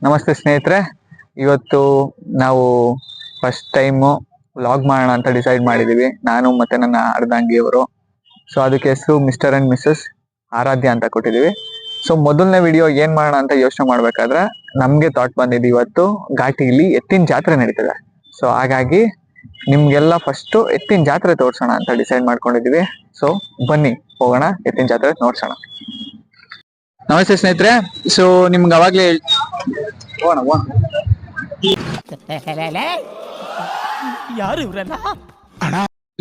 ನಮಸ್ತೆ ಸ್ನೇಹಿತರೆ, ಇವತ್ತು ನಾವು ಫಸ್ಟ್ ಟೈಮು ವ್ಲಾಗ್ ಮಾಡೋಣ ಅಂತ ಡಿಸೈಡ್ ಮಾಡಿದೀವಿ, ನಾನು ಮತ್ತೆ ನನ್ನ ಅರ್ಧಾಂಗಿಯವರು. ಸೊ ಅದಕ್ಕೆ ಹೆಸರು ಮಿಸ್ಟರ್ ಅಂಡ್ ಮಿಸ್ಸಸ್ ಆರಾಧ್ಯ ಅಂತ ಕೊಟ್ಟಿದೀವಿ. ಸೊ ಮೊದಲನೇ ವಿಡಿಯೋ ಏನ್ ಮಾಡೋಣ ಅಂತ ಯೋಚನೆ ಮಾಡ್ಬೇಕಾದ್ರೆ ನಮ್ಗೆ ಥಾಟ್ ಬಂದಿದ್ದು, ಇವತ್ತು ಘಾಟಿಲಿ ಎತ್ತಿನ ಜಾತ್ರೆ ನಡೀತದೆ. ಸೊ ಹಾಗಾಗಿ ನಿಮ್ಗೆಲ್ಲ ಫಸ್ಟ್ ಎತ್ತಿನ ಜಾತ್ರೆ ತೋರ್ಸೋಣ ಅಂತ ಡಿಸೈಡ್ ಮಾಡ್ಕೊಂಡಿದೀವಿ. ಸೊ ಬನ್ನಿ ಹೋಗೋಣ, ಎತ್ತಿನ ಜಾತ್ರೆ ನೋಡ್ಸೋಣ. ನಮಸ್ತೆ ಸ್ನೇಹಿತರೆ. ಸೊ ನಿಮ್ಗೆ ಅವಾಗ್ಲೇ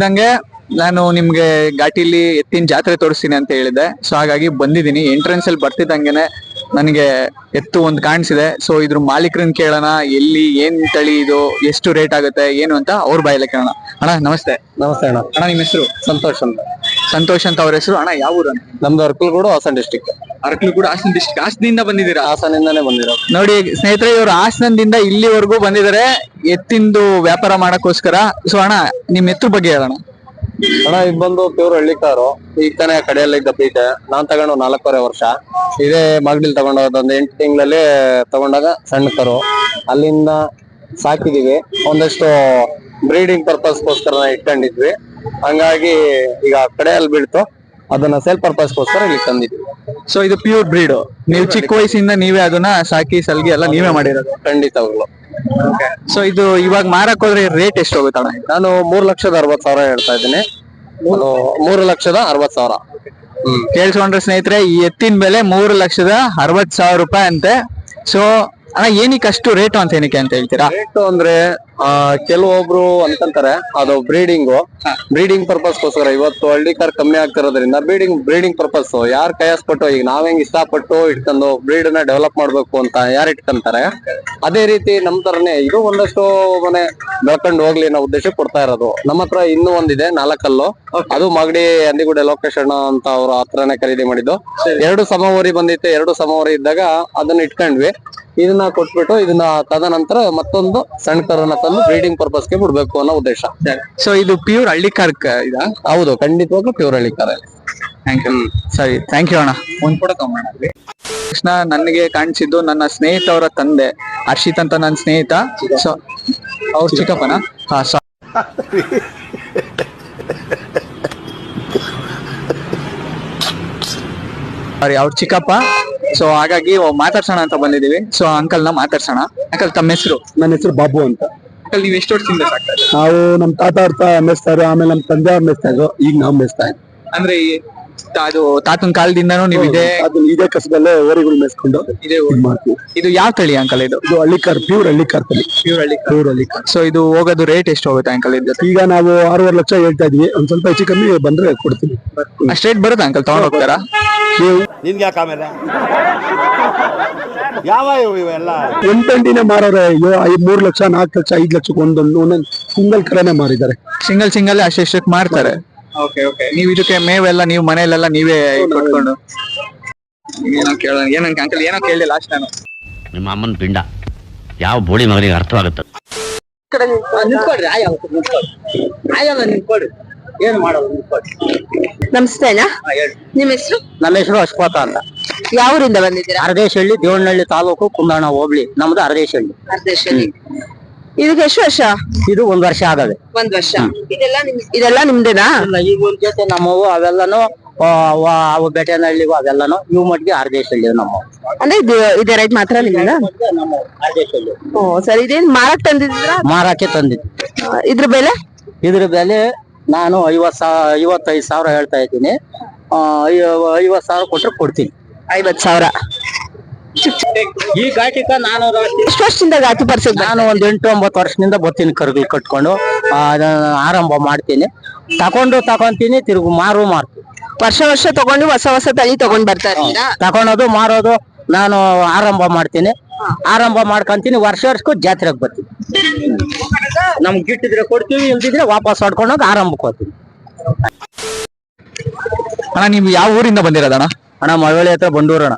ನಂಗೆ ನಾನು ನಿಮ್ಗೆ ಘಾಟಿಲಿ ಎತ್ತಿನ ಜಾತ್ರೆ ತೋರಿಸ್ತೀನಿ ಅಂತ ಹೇಳಿದೆ. ಸೊ ಹಾಗಾಗಿ ಬಂದಿದ್ದೀನಿ. ಎಂಟ್ರೆನ್ಸ್ ಅಲ್ಲಿ ಬರ್ತಿದ್ದಂಗೆನೆ ನನಗೆ ಎತ್ತು ಒಂದು ಕಾಣಿಸಿದೆ. ಸೊ ಇದ್ರ ಮಾಲೀಕರನ್ನ ಕೇಳೋಣ, ಎಲ್ಲಿ ಏನ್ ತಳಿ ಇದು, ಎಷ್ಟು ರೇಟ್ ಆಗುತ್ತೆ ಏನು ಅಂತ ಅವ್ರ ಬಾಯಲ್ಲೇ ಕೇಳೋಣ. ಅಣ್ಣ ನಮಸ್ತೆ. ನಮಸ್ತೆ ಅಣ್ಣ. ಅಣ್ಣ ನಿಮ್ಮ ಹೆಸರು? ಸಂತೋಷ್ ಅಂತ. ಸಂತೋಷ್ ಅಂತ ಅವ್ರ ಹೆಸರು. ಅಣ್ಣ ಯಾವ ಊರು? ನಮ್ದು ಅರ್ಕಲ್ಗೂಡು, ಹಾಸನ ಡಿಸ್ಟಿಕ್. ಅರಕಲಗೂಡು, ಹಾಸನ ಡಿಸ್ಟಿಕ್. ಹಾಸನದಿಂದ ಬಂದಿದ್ದೀರಾ? ಹಾಸನಿಂದಾನೇ ಬಂದಿರೋ. ನೋಡಿ ಸ್ನೇಹಿತರೆ, ಇವರು ಹಾಸನದಿಂದ ಇಲ್ಲಿವರೆಗೂ ಬಂದಿದ್ದಾರೆ ಎತ್ತಿಂದು ವ್ಯಾಪಾರ ಮಾಡಕ್ಕೋಸ್ಕರ. ಸೊ ಅಣ್ಣ ನಿಮ್ ಎತ್ತು ಬಗ್ಗೆ ಹೇಳೋಣ. ಅಣ್ಣ ಇದು ಬಂದು ಪ್ಯೂರ್ ಹಳ್ಳಿ ಕಾರು. ಈಗ ತಾನೇ ಕಡೆಯಲ್ಲಿ ಗಬ್ಬೀಟೆ ನಾನ್ ತಗೊಂಡು 4.5 ವರ್ಷ. ಇದೇ ಮಾಗಡಿಲ್ ತಗೊಂಡೋದ್ ಒಂದು 8 ತಿಂಗಳಲ್ಲಿ ತಗೊಂಡಾಗ ಸಣ್ಣ ಕರು. ಅಲ್ಲಿಂದ ಸಾಕಿದೀವಿ. ಒಂದಷ್ಟು ಬ್ರೀಡಿಂಗ್ ಪರ್ಪಸ್ಗೋಸ್ಕರ ಇಟ್ಕೊಂಡಿದ್ವಿ. ಹಂಗಾಗಿ ಈಗ ಕಡೆಯಲ್ಲಿ ಬೀಳ್ತು, ಅದನ್ನ ಸೇಲ್ ಪರ್ಪಸ್ಗೋಸ್ಕರ ಇಲ್ಲಿ ತಂದಿದ್ವಿ. ಸೊ ಇದು ಪ್ಯೂರ್ ಬ್ರೀಡ್. ನೀವು ಚಿಕ್ಕ ವಯಸ್ಸಿಂದ ನೀವೇ ಅದನ್ನ ಸಾಕಿ ಸಲ್ಗಿ ಎಲ್ಲ ನೀವೇ ಮಾಡಿರೋದು? ಖಂಡಿತವಾಗ್ಲು. ಸೊ ಇದು ಇವಾಗ ಮಾರಕ್ ಹೋದ್ರೆ ರೇಟ್ ಎಷ್ಟು ಹೋಗುತ್ತೆ ಅಣ್ಣ? ನಾನು 3,60,000 ಹೇಳ್ತಾ ಇದ್ದೀನಿ. 3,60,000. ಕೇಳಿಸ್ಕೊಂಡ್ರೆ ಸ್ನೇಹಿತರೆ, ಈ ಎತ್ತಿನ ಬೆಲೆ 3,60,000 ರೂಪಾಯಿ ಅಂತೆ. ಸೊ ಅಣ್ಣ ಏನಕ್ಕೆ ಅಷ್ಟು ರೇಟು ಅಂತ ಏನಕ್ಕೆ ಅಂತ ಹೇಳ್ತೀರಾ? ರೇಟು ಅಂದ್ರೆ ಕೆಲವೊಬ್ರು ಅಂತಂತಾರೆ ಅದು ಬ್ರೀಡಿಂಗ್ ಪರ್ಪಸ್ಗೋಸ್ಕರ. ಇವತ್ತು ಹಳ್ಳಿ ಕಾರ್ ಕಮ್ಮಿ ಆಗ್ತಿರೋದ್ರಿಂದ ಬ್ರೀಡಿಂಗ್ ಪರ್ಪಸ್ ಯಾರು ಕೈಯಾಸ್ಪಟ್ಟು, ಈಗ ನಾವ್ ಹೆಂಗ್ ಇಷ್ಟಪಟ್ಟು ಇಟ್ಕೊಂಡು ಬ್ರೀಡ್ ನ ಡೆವಲಪ್ ಮಾಡ್ಬೇಕು ಅಂತ ಯಾರು ಇಟ್ಕೊಂತಾರೆ, ಅದೇ ರೀತಿ ನಮ್ ತರನೇ ಇದು ಒಂದಷ್ಟು ಮನೆ ಬೆಳ್ಕೊಂಡು ಹೋಗ್ಲಿ ಅನ್ನೋ ಉದ್ದೇಶ ಕೊಡ್ತಾ ಇರೋದು. ನಮ್ಮ ಹತ್ರ ಇನ್ನೂ ಒಂದಿದೆ 4 ಅದು ಮಾಗಡಿ ಅಂದಿಗುಡೆ ಲೋಕೇಶಣ್ಣ ಅಂತ ಅವ್ರ ಹತ್ರನೇ ಖರೀದಿ ಮಾಡಿದ್ದು. 2 ಸಮವರಿ ಬಂದಿತ್ತು. 2 ಸಮವರಿ ಇದ್ದಾಗ ಅದನ್ನ ಇಟ್ಕೊಂಡ್ವಿ. ಇದನ್ನ ಕೊಟ್ಬಿಟ್ಟು ಇದನ್ನ ತದನಂತರ ಮತ್ತೊಂದು ಸಣ್ಣ ಕರನ್ನ ತಂದು ಬ್ರೀಡಿಂಗ್ ಪರ್ಪಸ್ಗೆ ಬಿಡ್ಬೇಕು ಅನ್ನೋ ಉದ್ದೇಶ. ಸೊ ಇದು ಪ್ಯೂರ್ ಹಳ್ಳಿ ಕಾರ್ ಇದಾ? ಹೌದು, ಖಂಡಿತವಾಗ್ಲೂ pure Hallikar. Thank you. ಸರಿ, ಥ್ಯಾಂಕ್ ಯು ಅಣ್ಣ. ಒಂದ್ ಕೂಡ ತಗೊಂಡ ತಕ್ಷಣ ನನಗೆ ಕಾಣಿಸಿದ್ದು ನನ್ನ ಸ್ನೇಹಿತ ಅವರ ತಂದೆ ಹರ್ಷಿತ್ ಅಂತ, ನನ್ನ ಸ್ನೇಹಿತ. ಸೊ ಅವ್ರ ಚಿಕ್ಕಪ್ಪನ ಸಾರಿ ಅವ್ರ ಚಿಕ್ಕಪ್ಪ. ಸೊ ಹಾಗಾಗಿ ಮಾತಾಡ್ಸೋಣ ಅಂತ ಬಂದಿದೀವಿ. ಸೊ ಅಂಕಲ್ ನ ಮಾತಾಡ್ಸೋಣ. ಅಂಕಲ್ ತಮ್ಮ ಹೆಸರು? ನನ್ನ ಹೆಸರು ಬಾಬು ಅಂತ. ಅಂಕಲ್ ನೀವು ಎಷ್ಟು ವರ್ಷದಿಂದ ಸಾಕ್ತಾ ಇದ್ದೀರಾ? ನಾವು ನಮ್ ತಾತ ಅವ್ರ ಮೇಯಿಸ್ತಾ ಇದ್ರು, ಆಮೇಲೆ ನಮ್ ತಂದೆ ಅವ್ರು ಮೇಯಿಸ್ತಾ ಇದ್ರು, ಈಗ ನಾವ್ ಮೇಯಿಸ್ತಾ ಇದ್ವಿ. ಅಂದ್ರೆ ಅದು ತಾತನ ಕಾಲದಿಂದನೂ ನೀವು ಇದೇ ಕಸದಲ್ಲೇ ಓರಿಗಳು ಮೇಯಿಸ್ಕೊಂಡು ಮಾಡ್ತೀವಿ. ಇದು ಯಾವ ತಳಿ ಅಂಕಲ್? ಇದು ಹಳ್ಳಿ ಕಾರ್, ಪ್ಯೂರ್ ಹಳ್ಳಿ ಕಾರ್ ತಳಿ. ಪ್ಯೂರ್ ಹಳ್ಳಿ ಕಾರ್. ಸೊ ಇದು ಹೋಗೋದು ರೇಟ್ ಎಷ್ಟು ಹೋಗುತ್ತೆ ಅಂಕಲ್? ಈಗ ನಾವು 6.5 ಲಕ್ಷ ಹೇಳ್ತಾ ಇದೀವಿ. ಒಂದ್ ಸ್ವಲ್ಪ ಹೆಚ್ಚು ಕಮ್ಮಿ ಬಂದ್ರೆ ಕೊಡ್ತೀವಿ. ಅಷ್ಟು ರೇಟ್ ಬರುತ್ತೆ ಅಂಕಲ್? ತಗೊಂಡ್ ಹೋಗ್ತಾರಾ? ನಿನ್ಗೆ ಯಾಕೆ ಆಮೇಲೆ ಯಾವ ಇವೆಲ್ಲ ಎಂಟಂಟಿನೇ ಮಾರೋರೆ. 3 ಲಕ್ಷ 4 ಲಕ್ಷ 5 ಲಕ್ಷಕ್ಕೆ ಒಂದೊಂದು ಸಿಂಗಲ್ ಕರನೇ ಮಾರಿದ್ದಾರೆ. ಸಿಂಗಲ್ ಅಷ್ಟೆಷ್ಟಕ್ಕೆ ಮಾರ್ತಾರೆ. ನೀವು ಇದಕ್ಕೆ ಮೇವೆಲ್ಲ ನೀವು ಮನೆಯಲ್ಲೆಲ್ಲ ನೀವೇ ಕೊಟ್ಕೊಂಡು ಏನೋ ಕೇಳೋಣ. ಏನಂಕ ಅಂಕಲ್ ಏನೋ ಕೇಳಿದೆ ಲಾಸ್ಟ್ ನಾನು. ನಿಮ್ಮ ಅಮ್ಮನ ಪಿಂಡ ಯಾವ ಬೋಳಿ ಮಗನಿಗೆ ಅರ್ಥವಾಗುತ್ತೆ? ಏನು ಮಾಡೋದು? ನಮಸ್ತೆ ಅಣ್ಣ, ನಿಮ್ಮ ಹೆಸರು? ನನ್ನ ಹೆಸರು ಅಶ್ವಥ ಅಂತ. ಯಾವ ಊರಿಂದ ಬಂದಿದ್ದೀರಾ? ಅರದೇಶಹಳ್ಳಿ, ದೇವನಹಳ್ಳಿ ತಾಲೂಕು, ಕುಂದಣ ಹೋಬಳಿ. ನಮ್ದು ಅರದೇಶಹಳ್ಳಿ. ಇದಕ್ಕೆ ಎಷ್ಟು ವರ್ಷ? ಇದು 1 ವರ್ಷ ಆಗದೆ. 1 ವರ್ಷ. ಇದೆಲ್ಲ ನಿಮ್ದೇನಾ? ಈಗ ಒಂದ್ ಜೊತೆ ನಮ್ಮವು ಅವೆಲ್ಲಾನು ಅವು ಬೆಟನಹಳ್ಳಿಗೂ ಅವೆಲ್ಲಾನು ಇವು ಮಟ್ಟಿಗೆ ಅರದೇಶಹಳ್ಳಿ ನಮ್ಮವು. ಅಂದ್ರೆ ಇದೇ ರೈಟ್ ಮಾತ್ರ ನಿಮ್ದ? ನಮ್ಮ ಅರದೇಶಹಳ್ಳಿ. ಓ ಸರಿ. ಇದೇನ್ ಮಾರಕ್ ತಂದಿದ್ದೀರಾ? ಮಾರಕ್ಕೆ ತಂದಿದ್ವಿ. ಇದ್ರ ಬೆಲೆ? ಇದ್ರ ಬೆಲೆ ನಾನು 55,000 ಹೇಳ್ತಾ ಇದ್ದೀನಿ. 50,000 ಕೊಟ್ರೆ ಕೊಡ್ತೀನಿ. 50,000. ಈ ಘಾಟಿಕ ನಾನು ಎಷ್ಟು ವರ್ಷದಿಂದ ಘಾಟಿ ಪರ್ಸಕ್? ನಾನು ಒಂದ್ 8-9 ವರ್ಷದಿಂದ ಬರ್ತೀನಿ ಕರುಗಳು ಕಟ್ಕೊಂಡು. ಆರಂಭ ಮಾಡ್ತೀನಿ, ತಕೊಂತೀನಿ, ತಿರುಗು ಮಾರ್ತೀನಿ. ವರ್ಷ ತಗೊಂಡು ಹೊಸ ತಳಿ ತಗೊಂಡ್ ಬರ್ತಾ ಇದ್ದೀರಾ? ತಕೊಳೋದು ಮಾರೋದು ನಾನು ಆರಂಭ ಮಾಡ್ತೀನಿ. ಆರಂಭ ಮಾಡ್ಕೊಂತೀನಿ. ವರ್ಷಕ್ಕೂ ಜಾತ್ರೆಗೆ ಬರ್ತೀನಿ. ನಮ್ಗೆ ಗಿಟ್ಟಿದ್ರೆ ಕೊಡ್ತೀವಿ, ಇಲ್ದಿದ್ರೆ ವಾಪಸ್ ಹೊಡ್ಕೊಂಡೋಗಿ ಆರಂಭಕ್ಕೆ ಹೋಗ್ತೀವಿ. ಅಣ್ಣ ನೀವು ಯಾವ ಊರಿಂದ ಬಂದಿರೋದಣ್ಣ? ಅಣ್ಣ ಮಳವಳ್ಳಿ ಹತ್ರ ಬಂಡೂರಣ.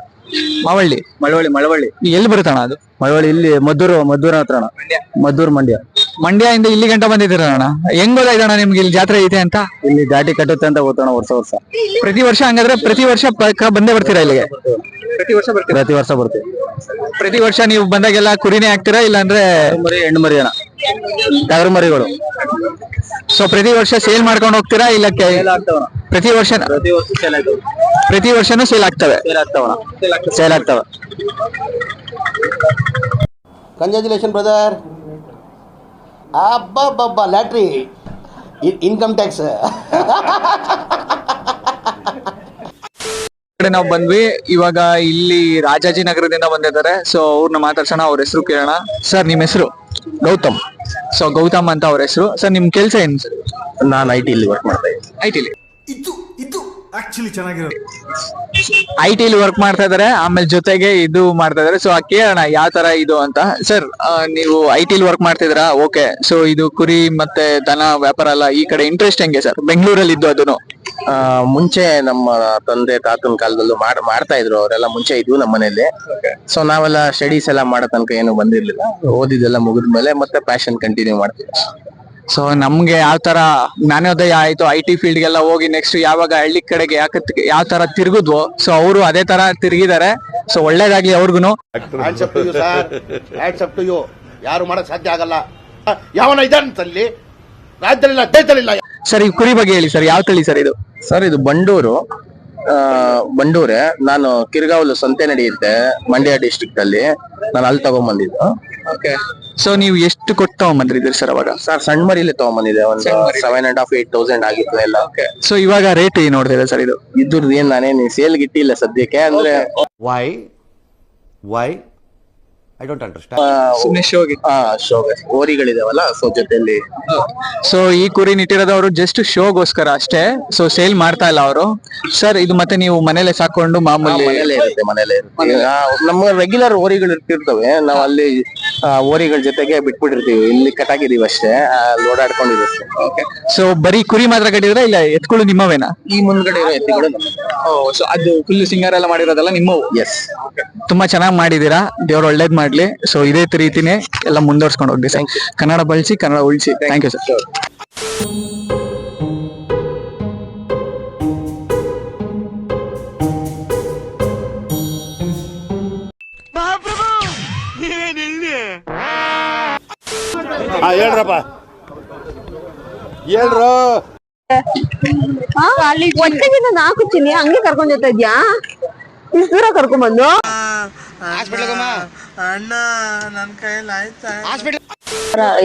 ಮಳವಳ್ಳಿ ಎಲ್ಲಿ ಬರುತ್ತೆ ಅಣ್ಣ ಅದು? ಮಳವಳ್ಳಿ ಇಲ್ಲಿ ಮದ್ದೂರು ಹತ್ರ ಅಣ್ಣ. ಮದ್ದೂರು ಮಂಡ್ಯ. ಮಂಡ್ಯದಿಂದ ಇಲ್ಲಿ ಗಂಟ ಬಂದಿದ್ದೀರಣ್ಣ, ಹೆಂಗ್ ಗೊತ್ತಾಯ್ತಣ್ಣ ನಿಮ್ಗೆ ಇಲ್ಲಿ ಜಾತ್ರೆ ಐತೆ ಅಂತ? ಇಲ್ಲಿ ಘಾಟಿ ಕಟ್ಟುತ್ತೆ ಅಂತ ಗೊತ್ತಣ್ಣ ವರ್ಷ ಪ್ರತಿ ವರ್ಷ ಹಂಗಾದ್ರೆ ಪ್ರತಿ ವರ್ಷ ಪಕ್ಕ ಬಂದೇ ಬರ್ತೀರಾ ಇಲ್ಲಿಗೆ? ಪ್ರತಿ ವರ್ಷ ಬರ್ತೀರಾ? ಪ್ರತಿ ವರ್ಷ ಬರ್ತೀವಿ. ಪ್ರತಿ ವರ್ಷ ನೀವು ಬಂದಾಗೆಲ್ಲ ಕುರಿನೇ ಹಾಕ್ತೀರಾ ಇಲ್ಲಾಂದ್ರೆ ಹೆಣ್ಣು ಮರಿ ಅಣ್ಣ, ಟಗರು ಮರಿಗಳು. ಸೊ ಪ್ರತಿ ವರ್ಷ ಸೇಲ್ ಮಾಡ್ಕೊಂಡು ಹೋಗ್ತೀರಾ ಇಲ್ಲ ಪ್ರತಿ ವರ್ಷ ಪ್ರತಿ ವರ್ಷನೂ ಸೇಲ್ ಆಗ್ತವೆ? ಸೇಲ್ ಆಗ್ತಾವ. Congratulation brother. ಅಬ್ಬಬ್ಬಬ್ಬ ಲ್ಯಾಟ್ರಿ ಇನ್ಕಮ್ ಟ್ಯಾಕ್ಸ್. ಕಡೆ ನಾವು ಬಂದ್ವಿ. ಇವಾಗ ಇಲ್ಲಿ ರಾಜಾಜಿನಗರದಿಂದ ಬಂದಿದ್ದಾರೆ. ಸೊ ಅವ್ರನ್ನ ಮಾತಾಡ್ಸೋಣ, ಅವ್ರ ಹೆಸರು ಕೇಳೋಣ. ಸರ್ ನಿಮ್ ಹೆಸರು? ಗೌತಮ್. ಸೊ ಗೌತಮ್ ಅಂತ ಅವ್ರ ಹೆಸರು. ಸರ್ ನಿಮ್ ಕೆಲ್ಸ ಏನು ಸರ್? ನಾನು ಐ ಟಿ ವರ್ಕ್ ಮಾಡ್ತಾ ಇದ್ದೀನಿ. ಐಟಿಲಿ ಆಕ್ಚುಲಿ ಚೆನ್ನಾಗಿರೋದು. ಐಟಿಲಿ ವರ್ಕ್ ಮಾಡ್ತಾ ಇದಾರೆ, ಆಮೇಲೆ ಜೊತೆಗೆ ಇದು ಮಾಡ್ತಾ ಇದಾರೆ. ಸೊ ಕೇಳೋಣ ಯಾವ ತರ ಇದು ಅಂತ. ಸರ್ ನೀವು ಐಟಿಲಿ ವರ್ಕ್ ಮಾಡ್ತಿದ್ದೀರಾ, ಓಕೆ. ಸೊ ಇದು ಕುರಿ ಮತ್ತೆ ದನ ವ್ಯಾಪಾರ ಎಲ್ಲ ಈ ಕಡೆ ಇಂಟ್ರೆಸ್ಟ್ ಹೆಂಗೆ ಸರ್? ಬೆಂಗಳೂರಲ್ಲಿ ಇದ್ದು ಅದನ್ನು ಮುಂಚೆ ನಮ್ಮ ತಂದೆ ತಾತನ ಕಾಲದಲ್ಲೂ ಮಾಡ್ತಾ ಇದ್ರು ಅವರೆಲ್ಲ. ಮುಂಚೆ ಇದ್ವು ನಮ್ಮ ಮನೇಲಿ. ಸೊ ನಾವೆಲ್ಲ ಸ್ಟಡೀಸ್ ಎಲ್ಲ ಮಾಡೋ ತನಕ ಏನು ಬಂದಿರ್ಲಿಲ್ಲ. ಓದಿದೆಲ್ಲ ಮುಗಿದ್ಮೇಲೆ ಮತ್ತೆ ಪ್ಯಾಷನ್ ಕಂಟಿನ್ಯೂ ಮಾಡ್ತೀವಿ. ಸೊ ನಮ್ಗೆ ಯಾವ ತರ ಜ್ಞಾನೋದಯ ಆಯ್ತು ಐ ಟಿ ಫೀಲ್ಡ್ ಗೆಲ್ಲ ಹೋಗಿ ನೆಕ್ಸ್ಟ್ ಯಾವಾಗ ಹಳ್ಳಿ ಕಡೆಗೆ ಯಾವ ತರ ತಿರುಗಿದ್ವು, ಸೊ ಅವರು ಅದೇ ತರ ತಿರುಗಿದ್ದಾರೆ. ಸೊ ಒಳ್ಳೇದಾಗ್ಲಿ ಅವ್ರಿಗೂ. ಯಾರು ಮಾಡಕ್ ಸಾಧ್ಯ ಆಗಲ್ಲ. ಯಾವನ ಇದ್ದಾನಲ್ಲಿ ರಾಜ್ಯದಲ್ಲಿಲ್ಲ, ದೇಶದಲ್ಲಿಲ್ಲ. ಸರ್ ಈ ಕುರಿ ಬಗ್ಗೆ ಹೇಳಿ ಸರ್, ಯಾವ ತಳಿ ಸರ್ ಇದು? ಸರ್ ಇದು ಬಂಡೂರೆ. ನಾನು ಕಿರ್ಗಾವಲು ಸಂತೆ ನಡೆಯುತ್ತೆ ಮಂಡ್ಯ ಡಿಸ್ಟ್ರಿಕ್ಟ್ ಅಲ್ಲಿ, ನಾನು ಅಲ್ಲಿ ತಗೊಂಡ್ಬಂದಿದ್ದು. ಓಕೆ. ಸೊ ನೀವು ಎಷ್ಟು ಕೊಟ್ಟು ತಗೊಂಡ್ಬಂದ್ರಿದ್ರಿ ಸರ್ ಅವಾಗ? ಸರ್ ಸಣ್ಣ ಮರಿಲಿ ತಗೊಂಡ್ಬಂದಿದೆ, ಒಂದು 7,500 8,000 ಆಗಿತ್ತು ಎಲ್ಲ. ಸೊ ಇವಾಗ ರೇಟ್ ಏನ್ ನೋಡ್ತೀರಾ ಸರ್ ಇದು? ಇದ್ರದ್ದು ಏನ್ ನಾನೇನು ಸೇಲ್ಗೆ ಇಟ್ಟಿಲ್ಲ ಸದ್ಯಕ್ಕೆ. ಅಂದ್ರೆ ವೈ ಐ ಡೋಂಟ್ ಅಂಡರ್ಸ್ಟ್ಯಾಂಡ್. ಸುಮ್ಮನೆ ಶೋಗೆ ಓರಿಗಳಿದಾವಲ್ಲ, ಸೊ ಜೊತೆಲಿ. ಸೊ ಈ ಕುರಿ ನಿಟ್ಟಿರೋದವರು ಜಸ್ಟ್ ಶೋಗೋಸ್ಕರ ಅಷ್ಟೇ. ಸೊ ಸೇಲ್ ಮಾಡ್ತಾ ಇಲ್ಲ ಅವರು. ಸರ್ ಇದು ಮತ್ತೆ ನೀವು ಮನೇಲೆ ಸಾಕೊಂಡು ಮಾಮೂಲಿ ಮನೇಲೆ ಇರುತ್ತೆ. ನಮ್ಮ ರೆಗ್ಯುಲರ್ ಓರಿಗಳು ಇರ್ತಿರ್ತವೆ, ನಾವು ಅಲ್ಲಿ ಓರಿಗಳ ಜೊತೆಗೆ ಬಿಟ್ಬಿಟ್ಟಿರ್ತೀವಿ. ಇಲ್ಲಿ ಕಟ್ಟಾಕಿದೀವಿ ಅಷ್ಟೇ, ಓಡಾಡ್ಕೊಂಡಿದೆ. ಸೊ ಬರೀ ಕುರಿ ಮಾತ್ರ ಕಟ್ಟಿದ್ರೆ ಇಲ್ಲ ಎತ್ಕೊಳ್ಳು ನಿಮ್ಮವೇನಾ? ಈ ಮುಂದ್ಗಡೆ ಇರೋ ಎತ್ತಿಗಳು. ಸೊ ಅದು ಫುಲ್ ಸಿಂಗಾರ ಎಲ್ಲ ಮಾಡಿರೋದಲ್ಲ ನಿಮ್ಮವು? ಎಸ್. ತುಂಬಾ ಚೆನ್ನಾಗಿ ಮಾಡಿದೀರಾ, ದೇವ್ರು ಒಳ್ಳೇದ್ ಮಾಡ್ಲಿ. ಸೊ ಇದೇ ರೀತಿನೇ ಎಲ್ಲ ಮುಂದುವರ್ಸ್ಕೊಂಡು ಹೋಗಿ ಸರ್. ಕನ್ನಡ ಬಳಸಿ, ಕನ್ನಡ ಉಳಿಸಿ. Thank you sir. ಹೇಳ್ರಪ್ಪ, ಹೇಳ್ರು. ಒಟ್ಟಿಗೆ ನಾಲ್ಕು ಚಿನ್ನಿ ಹಂಗೆ ಕರ್ಕೊಂಡ್ ಜೊತೆ ಇದ್ಯಾ? ಇಷ್ಟು ದೂರ ಕರ್ಕೊಂಡ್ ಬಂದು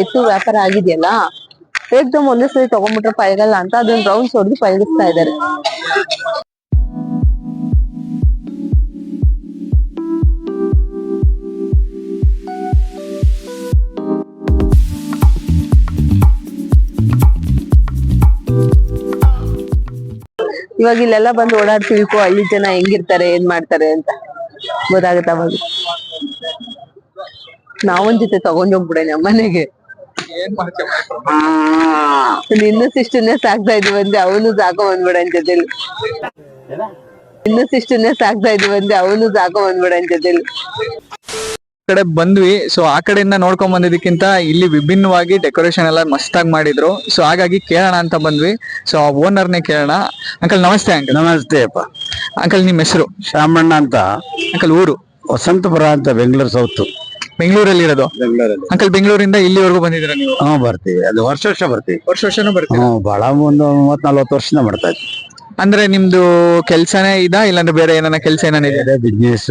ಎತ್ತು ವ್ಯಾಪಾರ ಆಗಿದೆಯಲ್ಲ, ಏಕ್ದಮ್ ಒಂದೇ ಸರಿ ತಗೊಂಡ್ಬಿಟ್ರೆ ಪೈಗಲ್ಲ ಅಂತ ಅದನ್ನ ರೌಂಡ್ಸ್ ಹೊಡೆದು ಪೈಗಿಸ್ತಾ ಇದಾರೆ. ಇವಾಗ ಇಲ್ಲೆಲ್ಲ ಬಂದು ಓಡಾಡ್ ತಿಳ್ಕೊ ಹಳ್ಳಿ ಜನ ಹೆಂಗಿರ್ತಾರೆ, ಏನ್ ಮಾಡ್ತಾರೆ ಅಂತ ಗೊತ್ತಾಗತ್ತ. ಅವಾಗ ನಾವೊಂದ್ ಜೊತೆ ತಗೊಂಡ್ ಹೋಗ್ಬಿಡೆ ನಮ್ಮ ಮನೆಗೆ. ಇನ್ನು ಸಿಸ್ಟರ್ನೇ ಸಾಕ್ತಾ ಇದೀವಿ ಅಂದ್ರೆ ಅವನು ಸಾಕೋ ಬಂದ್ಬಿಡ ಜೊತೆಲಿ. ಇನ್ನು ಸಿಸ್ಟರ್ನೇ ಸಾಕ್ತಾ ಇದೀವಿ ಅಂದ್ರೆ ಅವನು ಸಾಕೋ ಬಂದ್ಬಿಡ ಜೊತೆಲಿ. ಕಡೆ ಬಂದ್ವಿ. ಸೊ ಆ ಕಡೆಯಿಂದ ನೋಡ್ಕೊಂಡ್ ಬಂದಿದ್ದಕ್ಕಿಂತ ಇಲ್ಲಿ ವಿಭಿನ್ನವಾಗಿ ಡೆಕೋರೇಷನ್ ಎಲ್ಲ ಮಸ್ತಾಗಿ ಮಾಡಿದ್ರು. ಸೊ ಹಾಗಾಗಿ ಕೇಳೋಣ ಅಂತ ಬಂದ್ವಿ. ಸೊ ಓನರ್ನೇ ಕೇಳೋಣ. ಅಂಕಲ್ ನಮಸ್ತೆ. ಅಂಕಲ್ ನಮಸ್ತೆ ಅಪ್ಪ. ಅಂಕಲ್ ನಿಮ್ ಹೆಸರು? ಶಾಮಣ್ಣ ಅಂತ. ಅಂಕಲ್ ಊರು? ವಸಂತಪುರ ಅಂತ, ಬೆಂಗಳೂರು ಸೌತ್. ಬೆಂಗಳೂರಲ್ಲಿ ಇರೋದು? ಬೆಂಗಳೂರಲ್ಲಿ. ಅಂಕಲ್ ಬೆಂಗಳೂರಿಂದ ಇಲ್ಲಿವರೆಗೂ ಬಂದಿದ್ದೀರಾ ನೀವು? ಬರ್ತೀವಿ, ಅದು ವರ್ಷ ಬರ್ತೀವಿ. ವರ್ಷನೂ ಬರ್ತೀವಿ? ಬಹಳ ಒಂದು 30-40 ವರ್ಷದಿಂದ ಮಾಡ್ತಾ ಇದ್ವಿ. ಅಂದ್ರೆ ನಿಮ್ದು ಕೆಲ್ಸನೇ ಇದಾ ಇಲ್ಲಾಂದ್ರೆ ಬೇರೆ ಏನಾನ ಕೆಲ್ಸ ಏನಾನಿದೆ? ಬಿಸ್ನೆಸ್,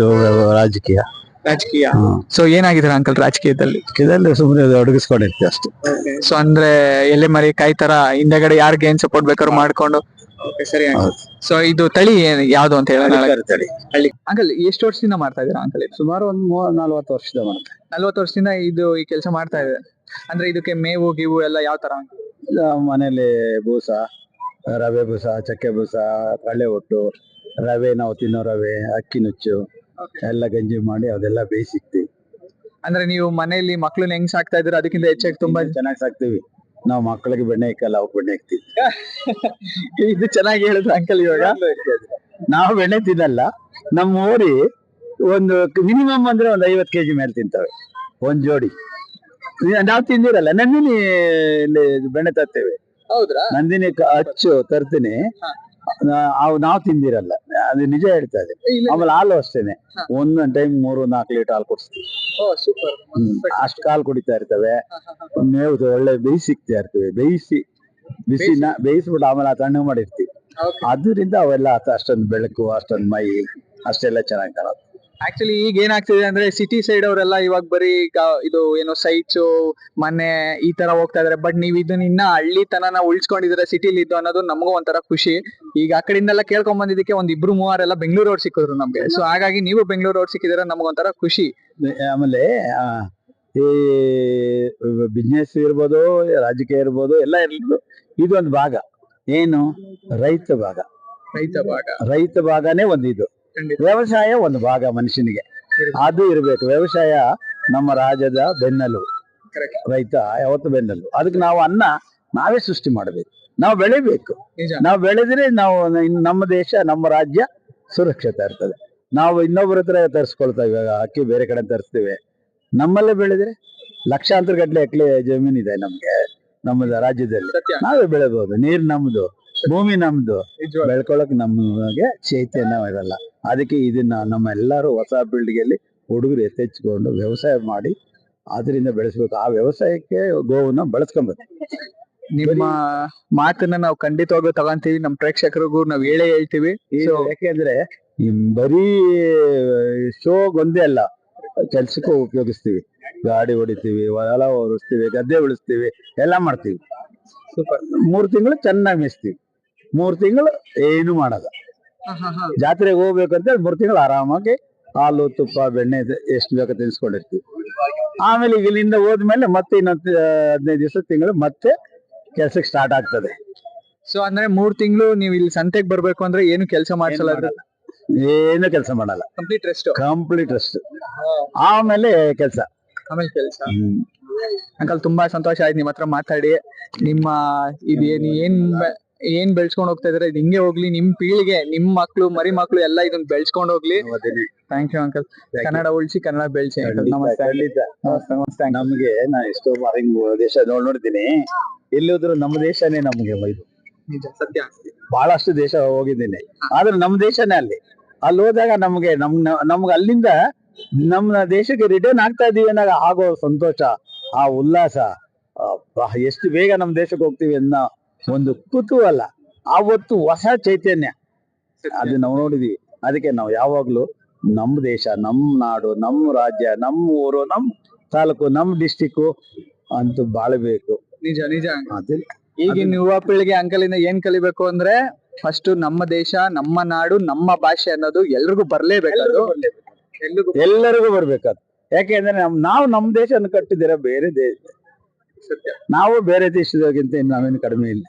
ರಾಜಕೀಯ. ರಾಜಕೀಯ. ಸೊ ಏನಾಗಿದ್ದೀರಾ ಅಂಕಲ್ ರಾಜಕೀಯದಲ್ಲಿ? ಸುಮ್ಮನೆ ಅಡಗಿಸ್ಕೊಂಡಿರ್ತೀವಿ ಅಷ್ಟೇ. ಸೊ ಅಂದ್ರೆ ಎಲೆ ಮರಿ ಕಾಯಿ ತರ ಹಿಂದೆಗಡೆ ಯಾರಿಗೆ ಏನ್ ಸಪೋರ್ಟ್ ಬೇಕಾದ್ರು ಮಾಡ್ಕೊಂಡು. ಸರಿ. ಸೊ ಇದು ತಳಿ ಯಾವ್ದು ಅಂತ ಹೇಳಿ ಹಳ್ಳಿ. ಅಂಕಲ್ ಎಷ್ಟು ವರ್ಷದಿಂದ ಮಾಡ್ತಾ ಇದೀರಾ ಅಂಕಲ್? ಸುಮಾರು ಒಂದು 40 ವರ್ಷದಿಂದ ಮಾಡ್ತಾ. 40 ವರ್ಷದಿಂದ ಇದು ಈ ಕೆಲಸ ಮಾಡ್ತಾ ಇದೆ. ಅಂದ್ರೆ ಇದಕ್ಕೆ ಮೇವು ಗೀವು ಎಲ್ಲ ಯಾವ ತರ? ಮನೇಲಿ ಬೂಸ, ರವೆ ಬೂಸ, ಚಕ್ಕೆ ಬೂಸ, ಕಳ್ಳೆ ಒಟ್ಟು, ರವೆ, ನಾವು ತಿನ್ನೋ ರವೆ, ಅಕ್ಕಿ ನುಚ್ಚು ಎಲ್ಲ ಗಂಜಿ ಮಾಡಿ ಅದೆಲ್ಲ ಬೇಯಿಸಿಕ್ತಿವಿ. ಅಂದ್ರೆ ನೀವು ಮನೆಯಲ್ಲಿ ಮಕ್ಳನ್ನ ಹೆಂಗ್ ಸಾಕ್ತಾ ಇದ್ರೆ ಅದಕ್ಕಿಂತ ಹೆಚ್ಚಾಗಿ ತುಂಬಾ ಚೆನ್ನಾಗಿ ಸಾಕ್ತಿವಿ. ನಾವು ಮಕ್ಕಳಿಗೆ ಬೆಣ್ಣೆ ಇಕ್ಕಲ್ಲ, ಅವ್ರು ಬೆಣ್ಣೆ ಇಕ್ತಿವಿ. ಇದು ಚೆನ್ನಾಗಿ ಹೇಳಿದ್ರು ಅಂಕಲ್. ಇವಾಗ ನಾವು ಬೆಣ್ಣೆ ತಿನ್ನಲ್ಲ. ನಮ್ಮ ಊರಿ ಒಂದು ಮಿನಿಮಮ್ ಅಂದ್ರೆ ಒಂದು 50 kg ಮೇಲೆ ತಿಂತವೆ ಒಂದ್ ಜೋಡಿ. ನಾವು ತಿಂದಿರಲ್ಲ. ನಂದಿನಿ ಇಲ್ಲಿ ಬೆಣ್ಣೆ ತರ್ತೇವೆ. ಹೌದ್ರಾ? ನಂದಿನಿ ಅಚ್ಚು ತರ್ತೀನಿ. ನಾವು ತಿಂದಿರಲ್ಲ, ಅದು ನಿಜ ಹೇಳ್ತಾ ಇದೆ. ಆಮೇಲೆ ಹಾಲು ಅಷ್ಟೇನೆ, ಒಂದೊಂದ್ ಟೈಮ್ 3-4 ಲೀಟರ್ ಹಾಲು ಕೊಡಿಸ್ತೀವಿ. ಅಷ್ಟು ಹಾಲು ಕುಡಿತಾ ಇರ್ತವೆ. ಮೇವು ಒಳ್ಳೆ ಬೇಯಿಸಿಕ್ತಾ ಇರ್ತೇವೆ. ಬೇಯಿಸ್ಬಿಟ್ಟು ಆಮೇಲೆ ತಣ್ಣಗೆ ಮಾಡಿರ್ತೀವಿ. ಅದರಿಂದ ಅವೆಲ್ಲ ಅಷ್ಟೊಂದು ಬೆಳಕು, ಅಷ್ಟೊಂದು ಮೈ, ಅಷ್ಟೆಲ್ಲ ಚೆನ್ನಾಗಿ ಕಾಣುತ್ತೆ. ಆಕ್ಚುಲಿ ಈಗ ಏನಾಗ್ತಿದೆ ಅಂದ್ರೆ ಸಿಟಿ ಸೈಡ್ ಅವರೆಲ್ಲ ಇವಾಗ ಬರೀ ಇದು ಏನೋ ಸೈಟ್ಸ್ ಮನೆ ಈ ತರ ಹೋಗ್ತಾ ಇದಾರೆ. ಬಟ್ ನೀವ್ ಇದನ್ನ ಇನ್ನ ಹಳ್ಳಿತನನ ಉಳಿಸ್ಕೊಂಡಿದ್ರೆ ಸಿಟಿಲಿ ಇದ್ದು ಅನ್ನೋದು ನಮಗೂ ಒಂಥರ ಖುಷಿ. ಈಗ ಆ ಕಡೆಯಿಂದೆಲ್ಲ ಕೇಳ್ಕೊಂಡ್ ಬಂದಿದ್ದಕ್ಕೆ 1-2-3 ಎಲ್ಲ ಬೆಂಗಳೂರು ಅವ್ರು ಸಿಕ್ಕಿದ್ರು ನಮ್ಗೆ. ಸೊ ಹಾಗಾಗಿ ನೀವು ಬೆಂಗಳೂರು ಅವ್ರು ಸಿಕ್ಕಿದ್ರೆ ನಮಗೊಂಥರ ಖುಷಿ. ಆಮೇಲೆ ಈ ಬಿಸ್ನೆಸ್ ಇರ್ಬೋದು, ರಾಜಕೀಯ ಇರ್ಬೋದು, ಎಲ್ಲ ಇರ್ಬೋದು, ಇದೊಂದು ಭಾಗ. ಏನು? ರೈತ ಭಾಗ. ರೈತ ಭಾಗನೇ ಒಂದು ಇದು. ವ್ಯವಸಾಯ ಒಂದು ಭಾಗ ಮನುಷ್ಯನಿಗೆ, ಅದು ಇರ್ಬೇಕು. ವ್ಯವಸಾಯ ನಮ್ಮ ರಾಜ್ಯದ ಬೆನ್ನೆಲುಬು. ರೈತ ಯಾವತ್ತು ಬೆನ್ನೆಲುಬು. ಅದಕ್ಕೆ ನಾವು ಅನ್ನ ನಾವೇ ಸೃಷ್ಟಿ ಮಾಡಬೇಕು, ನಾವು ಬೆಳಿಬೇಕು. ನಾವು ಬೆಳೆದ್ರೆ ನಾವು ನಮ್ಮ ದೇಶ, ನಮ್ಮ ರಾಜ್ಯ ಸುರಕ್ಷತೆ ಇರ್ತದೆ. ನಾವು ಇನ್ನೊಬ್ಬರ ಹತ್ರ ತರಿಸ್ಕೊಳ್ತಾ ಇವಾಗ ಅಕ್ಕಿ ಬೇರೆ ಕಡೆ ತರಿಸ್ತೀವಿ. ನಮ್ಮಲ್ಲೇ ಬೆಳೆದ್ರೆ ಲಕ್ಷಾಂತರ ಗಟ್ಟಲೆ ಎಕರೆ ಜಮೀನಿದೆ ನಮ್ಗೆ, ನಮ್ಮ ರಾಜ್ಯದಲ್ಲಿ. ನಾವೇ ಬೆಳೆಬಹುದು. ನೀರ್ ನಮ್ದು, ಭೂಮಿ ನಮ್ದು. ಬೆಳ್ಕೊಳಕ್ ನಮಗೆ ಚೈತನ್ಯ ಇರಲ್ಲ. ಅದಕ್ಕೆ ಇದನ್ನ ನಮ್ಮ ಎಲ್ಲರೂ ಹೊಸ ಪೀಳಿಗೆಯಲ್ಲಿ ಹುಡುಗರು ಎತ್ತೆಚ್ಕೊಂಡು ವ್ಯವಸಾಯ ಮಾಡಿ ಅದರಿಂದ ಬೆಳೆಸ್ಬೇಕು. ಆ ವ್ಯವಸಾಯಕ್ಕೆ ಗೋವನ್ನ ಬಳಸ್ಕೊಬೇಕು. ನಿಮ್ಮ ಮಾತನ್ನ ನಾವು ಖಂಡಿತವಾಗ್ಲೂ ತಗೊಂತೀವಿ. ನಮ್ಮ ಪ್ರೇಕ್ಷಕರಿಗೂ ನಾವು ಹೇಳ್ತೀವಿ. ಯಾಕೆಂದ್ರೆ ಬರೀ ಶೋಗೊಂದೇ ಅಲ್ಲ, ಕೆಲ್ಸಕ್ಕೂ ಉಪಯೋಗಿಸ್ತೀವಿ. ಗಾಡಿ ಹೊಡಿತೀವಿ, ಹೊಲ ಹೊರಿಸ್ತೀವಿ, ಗದ್ದೆ ಉಳಿಸ್ತೀವಿ, ಎಲ್ಲ ಮಾಡ್ತೀವಿ. 3 ತಿಂಗಳು ಚೆನ್ನಾಗಿ ಮೇಯಿಸ್ತೀವಿ. 3 ತಿಂಗಳು ಏನು ಮಾಡಲ್ಲ. ಜಾತ್ರೆಗೆ ಹೋಗ್ಬೇಕಂತ 3 ತಿಂಗಳು ಆರಾಮಾಗಿ ಹಾಲು, ತುಪ್ಪ, ಬೆಣ್ಣೆ ಎಷ್ಟು ಬೇಕು ತಿನ್ಸ್ಕೊಂಡಿರ್ತೀವಿ. ಆಮೇಲೆ ಈಗ ಇಲ್ಲಿಂದ ಹೋದ್ಮೇಲೆ ಮತ್ತೆ ಇನ್ನೊಂದು 15 ದಿವಸ ತಿಂಗಳು ಮತ್ತೆ ಕೆಲ್ಸಕ್ಕೆ ಸ್ಟಾರ್ಟ್ ಆಗ್ತದೆ. ಸೊ ಅಂದ್ರೆ 3 ತಿಂಗಳು ನೀವು ಇಲ್ಲಿ ಸಂತೆಗೆ ಬರ್ಬೇಕು ಅಂದ್ರೆ ಏನು ಕೆಲಸ ಮಾಡ್ಸಲ್ಲ? ಏನು ಕೆಲಸ ಮಾಡಲ್ಲ, ಕಂಪ್ಲೀಟ್ ರೆಸ್ಟ್. ಆಮೇಲೆ ಕೆಲಸ. ಅಂಕಲ್ ತುಂಬಾ ಸಂತೋಷ ಆಯ್ತು ನಿಮ್ಮ ಹತ್ರ ಮಾತಾಡಿ. ನಿಮ್ಮ ಇದು ಏನ್ ಬೆಳ್ಸ್ಕೊಂಡ್ ಹೋಗ್ತಾ ಇದಾರೆ ಇದು ಹಿಂಗೆ ಹೋಗ್ಲಿ, ನಿಮ್ ಪೀಳಿಗೆ, ನಿಮ್ ಮಕ್ಳು, ಮರಿ ಮಕ್ಳು ಎಲ್ಲ ಇದನ್ನ ಬೆಳ್ಸ್ಕೊಂಡ್ ಹೋಗ್ಲಿ. Thank you uncle. ಕನ್ನಡ ಉಳಿಸಿ, ಕನ್ನಡ ಬೆಳ್ಸಿ. ನಮಸ್ತೆ. ನಮ್ಗೆ ನಾ ಎಷ್ಟೋ ದೇಶ ನೋಡಿದ್ದೀನಿ. ಎಲ್ಲಿದ್ರು ನಮ್ಮ ದೇಶನೇ ನಮ್ಗೆ ಇದು. ಸತ್ಯ. ಬಹಳಷ್ಟು ದೇಶ ಹೋಗಿದ್ದೀನಿ, ಆದ್ರೆ ನಮ್ಮ ದೇಶನೇ ಅಲ್ಲಿ ಹೋದಾಗ ನಮ್ಗೆ ಅಲ್ಲಿಂದ ನಮ್ಮ ದೇಶಕ್ಕೆ ರಿಟರ್ನ್ ಆಗ್ತಾ ಇದೀವಿ ಅನ್ನೋ ಆಗೋ ಸಂತೋಷ, ಆ ಉಲ್ಲಾಸ, ಎಷ್ಟು ಬೇಗ ನಮ್ಮ ದೇಶಕ್ಕೆ ಹೋಗ್ತೀವಿ ಅನ್ನೋ ಒಂದು ಕುತೂಹಲ, ಆವತ್ತು ಹೊಸ ಚೈತನ್ಯ, ಅದು ನಾವು ನೋಡಿದೀವಿ. ಅದಕ್ಕೆ ನಾವು ಯಾವಾಗ್ಲೂ ನಮ್ಮ ದೇಶ, ನಮ್ಮ ನಾಡು, ನಮ್ಮ ರಾಜ್ಯ, ನಮ್ಮ ಊರು, ನಮ್ಮ ತಾಲೂಕು, ನಮ್ಮ ಡಿಸ್ಟಿಕ್ ಅಂತೂ ಬಾಳಬೇಕು. ನಿಜ. ಈಗಿನ ಯುವ ಪೀಳಿಗೆ ಅಂಕಲಿಂದ ಏನ್ ಕಲಿಬೇಕು ಅಂದ್ರೆ ಫಸ್ಟ್ ನಮ್ಮ ದೇಶ, ನಮ್ಮ ನಾಡು, ನಮ್ಮ ಭಾಷೆ ಅನ್ನೋದು ಎಲ್ರಿಗೂ ಬರ್ಲೇಬೇಕು. ಎಲ್ಲರಿಗೂ ಬರ್ಬೇಕಾದ. ಯಾಕೆಂದ್ರೆ ನಾವು ನಮ್ಮ ದೇಶವನ್ನು ಕಟ್ಟಿದಿರ ಬೇರೆ ದೇಶ, ನಾವು ಬೇರೆ ದೇಶದಾಗಿಂತ ನಾವೇನು ಕಡಿಮೆ ಇಲ್ಲ.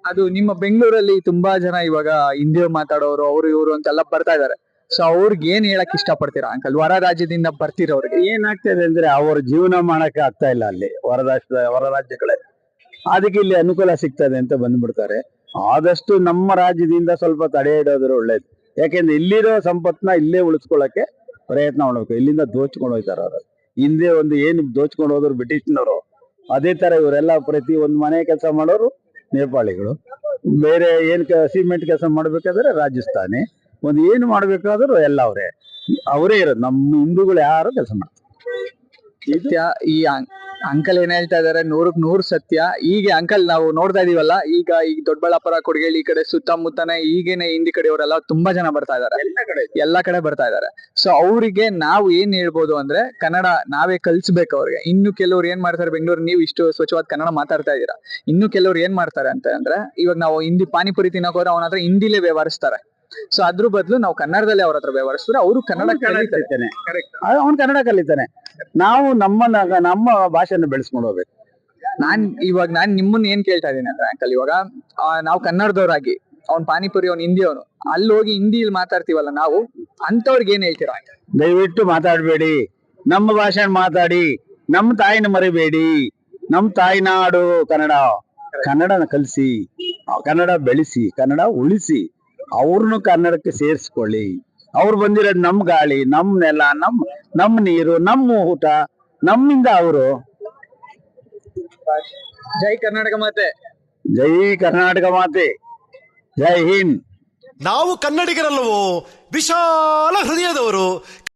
ಅದು ನಿಮ್ಮ ಬೆಂಗಳೂರಲ್ಲಿ ತುಂಬಾ ಜನ ಇವಾಗ ಹಿಂದಿ ಮಾತಾಡೋರು, ಅವರು ಇವರು ಅಂತೆಲ್ಲ ಬರ್ತಾ ಇದಾರೆ. ಸೊ ಅವ್ರಿಗೆ ಏನ್ ಹೇಳಕ್ ಇಷ್ಟ ಪಡ್ತೀರಾ ಅಂಕಲ್? ಹೊರ ರಾಜ್ಯದಿಂದ ಬರ್ತಿರೋರಿಗೆ ಏನಾಗ್ತದೆ ಅಂದ್ರೆ ಅವ್ರ ಜೀವನ ಮಾಡಕ್ಕೆ ಆಗ್ತಾ ಇಲ್ಲ ಅಲ್ಲಿ ಹೊರ ರಾಜ್ಯಗಳಲ್ಲಿ. ಅದಕ್ಕೆ ಇಲ್ಲಿ ಅನುಕೂಲ ಸಿಗ್ತದೆ ಅಂತ ಬಂದ್ಬಿಡ್ತಾರೆ. ಆದಷ್ಟು ನಮ್ಮ ರಾಜ್ಯದಿಂದ ಸ್ವಲ್ಪ ತಡೆ ಇಡೋದ್ರ ಒಳ್ಳೇದು. ಯಾಕೆಂದ್ರೆ ಇಲ್ಲಿರೋ ಸಂಪತ್ನ ಇಲ್ಲೇ ಉಳಿಸ್ಕೊಳ್ಳಕ್ಕೆ ಪ್ರಯತ್ನ ಮಾಡ್ಬೇಕು. ಇಲ್ಲಿಂದ ದೋಚ್ಕೊಂಡು ಹೋಗ್ತಾರ ಅವ್ರು. ಹಿಂದೆ ಏನು ದೋಚ್ಕೊಂಡು ಹೋದ್ರು ಬ್ರಿಟಿಷ್ನವರು, ಅದೇ ತರ ಇವರೆಲ್ಲ ಪ್ರತಿ ಒಂದು ಮನೆ ಕೆಲಸ ಮಾಡೋರು ನೇಪಾಳಿಗಳು, ಬೇರೆ ಸಿಮೆಂಟ್ ಕೆಲಸ ಮಾಡ್ಬೇಕಾದ್ರೆ ರಾಜಸ್ಥಾನಿ, ಏನು ಮಾಡ್ಬೇಕಾದ್ರು ಎಲ್ಲ ಅವರೇ ಇರೋದು. ನಮ್ಮ ಹಿಂದೂಗಳು ಯಾರು ಕೆಲಸ ಮಾಡ್ತಾರೆ. ಸತ್ಯ. ಈ ಅಂಕಲ್ ಏನ್ ಹೇಳ್ತಾ ಇದಾರೆ 100ಕ್ಕೆ 100 ಸತ್ಯ. ಈಗ ಅಂಕಲ್ ನಾವು ನೋಡ್ತಾ ಇದೀವಲ್ಲ, ಈಗ ದೊಡ್ಡಬಳ್ಳಾಪುರ, ಕೊಡಗೇಳಿ, ಈ ಕಡೆ ಸುತ್ತಮುತ್ತನೇ ಈಗೇನೆ ಹಿಂದಿ ಕಡೆಯವರೆಲ್ಲ ತುಂಬಾ ಜನ ಬರ್ತಾ ಇದಾರೆ, ಎಲ್ಲಾ ಕಡೆ ಬರ್ತಾ ಇದಾರೆ. ಸೊ ಅವರಿಗೆ ನಾವು ಏನ್ ಹೇಳ್ಬೋದು ಅಂದ್ರೆ ಕನ್ನಡ ನಾವೇ ಕಲ್ಸ್ಬೇಕು ಅವ್ರಿಗೆ. ಇನ್ನು ಕೆಲವ್ರು ಏನ್ ಮಾಡ್ತಾರೆ, ಬೆಂಗಳೂರು ನೀವು ಇಷ್ಟು ಸ್ವಚ್ಛವಾದ ಕನ್ನಡ ಮಾತಾಡ್ತಾ ಇದೀರಾ, ಇನ್ನು ಕೆಲವ್ರು ಏನ್ ಮಾಡ್ತಾರೆ ಅಂತ ಅಂದ್ರೆ ಇವಾಗ ನಾವು ಹಿಂದಿ ಪಾನಿಪುರಿ ತಿನ್ನಕ್ ಹೋದ್ರೆ ಅವನ ಹತ್ರ ಹಿಂದಿಲೇ ವ್ಯವಹರಿಸ್ತಾರೆ. ಸೊ ಅದ್ರ ಬದಲು ನಾವು ಕನ್ನಡದಲ್ಲಿ ಅವ್ರ ಹತ್ರ ವ್ಯವಹರಿಸಿದ್ರೆ ಅವರು ಕನ್ನಡ ಕಲಿತಾನೆ, ಅವ್ನು ಕನ್ನಡ ಕಲಿತಾನೆ. ನಾವು ನಮ್ಮ ಭಾಷೆಯನ್ನು ಬೆಳೆಸ್ಕೊಂಡು ಹೋಗ್ಬೇಕು. ನಾನ್ ನಿಮ್ಮನ್ನ ಏನ್ ಕೇಳ್ತಾ ಇದೀನಿ ಅಂದ್ರೆ ಅಂಕಲ್, ಇವಾಗ ನಾವು ಕನ್ನಡದವ್ರಾಗಿ ಅವ್ನ್ ಪಾನಿಪುರಿ ಅವ್ನ್ ಹಿಂದಿ ಅವನು ಅಲ್ಲಿ ಹೋಗಿ ಹಿಂದಿಲಿ ಮಾತಾಡ್ತೀವಲ್ಲ, ನಾವು ಅಂತವ್ರಿಗೆ ಏನ್ ಹೇಳ್ತೀರಾ? ದಯವಿಟ್ಟು ಮಾತಾಡ್ಬೇಡಿ, ನಮ್ಮ ಭಾಷೆ ಮಾತಾಡಿ, ನಮ್ಮ ತಾಯಿನ ಮರಿಬೇಡಿ. ನಮ್ಮ ತಾಯಿನಾಡು ಕನ್ನಡನ ಕಲಿಸಿ, ಕನ್ನಡ ಬೆಳೆಸಿ, ಕನ್ನಡ ಉಳಿಸಿ, ಅವ್ರನ್ನು ಕನ್ನಡಕ್ಕೆ ಸೇರಿಸ್ಕೊಳ್ಳಿ. ಅವ್ರು ಬಂದಿರೋದು ನಮ್ ಗಾಳಿ, ನಮ್ ನೆಲ, ನಮ್ ನೀರು, ನಮ್ಮ ಊಟ, ನಮ್ಮಿಂದ ಅವರು ಜೈ ಕರ್ನಾಟಕ ಮಾತೆ. ಜೈ ಕರ್ನಾಟಕ ಮಾತೆ. ಜೈ ಹಿಂದ್. ನಾವು ಕನ್ನಡಿಗರಲ್ಲವೋ, ವಿಶಾಲ ಹೃದಯದವರು.